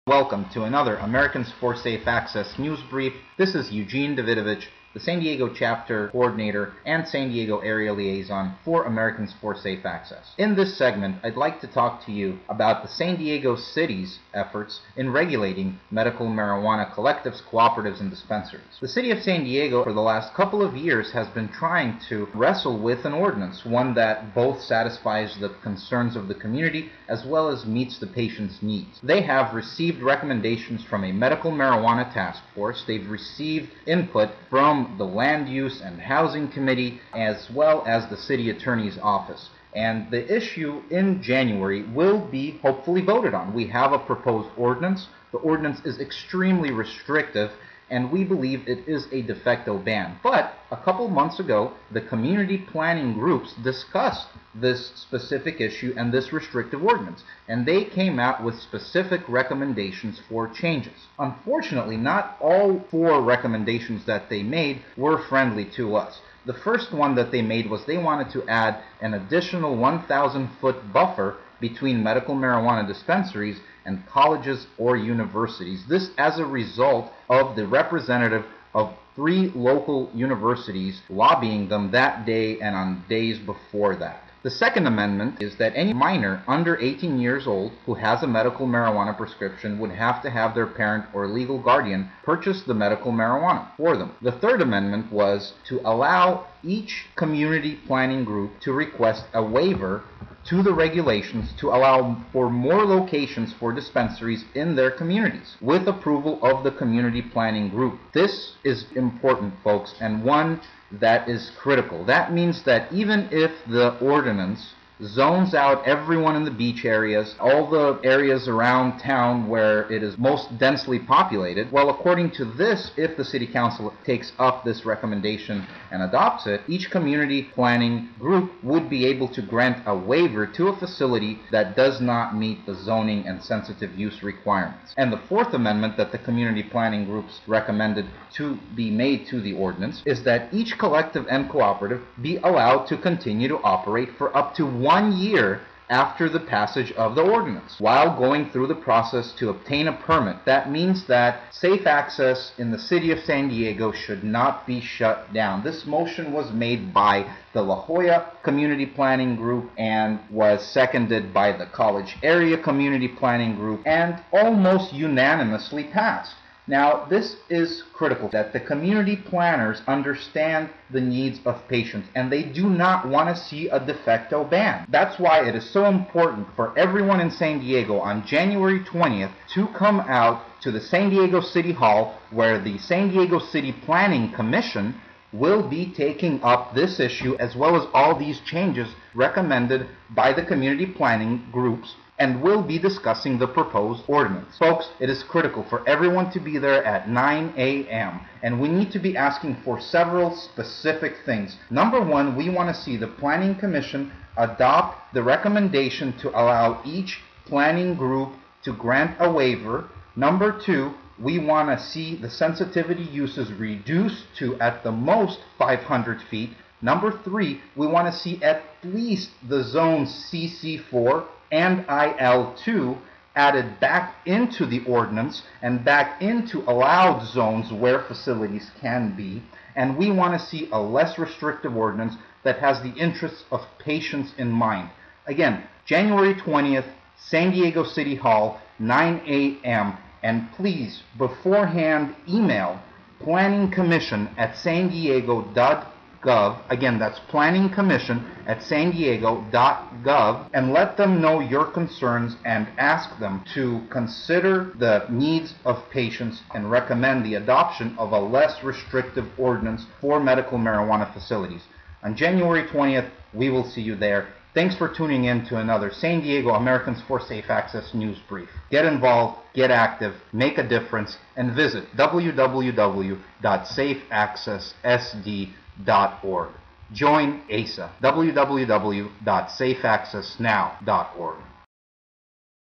Welcome to another Americans for Safe Access news brief. This is Eugene Davidovich, the San Diego Chapter Coordinator and San Diego Area Liaison for Americans for Safe Access. In this segment, I'd like to talk to you about the San Diego City's efforts in regulating medical marijuana collectives, cooperatives, and dispensaries. The City of San Diego, for the last couple of years, has been trying to wrestle with an ordinance, one that both satisfies the concerns of the community as well as meets the patient's needs. They have received recommendations from a medical marijuana task force. They've received input from the Land Use and Housing Committee as well as the City Attorney's Office. And the issue in January will be hopefully voted on. We have a proposed ordinance. The ordinance is extremely restrictive, and we believe it is a de facto ban. But a couple months ago, the community planning groups discussed this specific issue and this restrictive ordinance, and they came out with specific recommendations for changes. Unfortunately, not all 4 recommendations that they made were friendly to us. The first one that they made was they wanted to add an additional 1,000-foot buffer between medical marijuana dispensaries and colleges or universities. This as a result of the representative of 3 local universities lobbying them that day and on days before that. The second amendment is that any minor under 18 years old who has a medical marijuana prescription would have to have their parent or legal guardian purchase the medical marijuana for them. The third amendment was to allow each community planning group to request a waiver to the regulations to allow for more locations for dispensaries in their communities with approval of the community planning group. This is important, folks, and one that is critical. That means that even if the ordinance zones out everyone in the beach areas, all the areas around town where it is most densely populated, well, according to this, if the City Council takes up this recommendation and adopts it, each community planning group would be able to grant a waiver to a facility that does not meet the zoning and sensitive use requirements. And the fourth amendment that the community planning groups recommended to be made to the ordinance is that each collective and cooperative be allowed to continue to operate for up to 1 year after the passage of the ordinance, while going through the process to obtain a permit. That means that safe access in the City of San Diego should not be shut down. This motion was made by the La Jolla Community Planning Group and was seconded by the College Area Community Planning Group and almost unanimously passed. Now, this is critical, that the community planners understand the needs of patients, and they do not want to see a de facto ban. That's why it is so important for everyone in San Diego on January 20th to come out to the San Diego City Hall, where the San Diego City Planning Commission will be taking up this issue as well as all these changes recommended by the community planning groups, and will be discussing the proposed ordinance. Folks, it is critical for everyone to be there at 9 a.m. and we need to be asking for several specific things. Number one, we want to see the Planning Commission adopt the recommendation to allow each planning group to grant a waiver. Number two, we want to see the sensitivity uses reduced to at the most 500 feet. Number three, we want to see at least the zones CC4 and IL2 added back into the ordinance and back into allowed zones where facilities can be. And we want to see a less restrictive ordinance that has the interests of patients in mind. Again, January 20th, San Diego City Hall, 9 a.m. And please, beforehand, email planningcommission@sandiego.gov. Again, that's planningcommission@sandiego.gov, and let them know your concerns and ask them to consider the needs of patients and recommend the adoption of a less restrictive ordinance for medical marijuana facilities. On January 20th, we will see you there. Thanks for tuning in to another San Diego Americans for Safe Access news brief. Get involved, get active, make a difference, and visit www.safeaccesssd.org. Join ASA, www.safeaccessnow.org.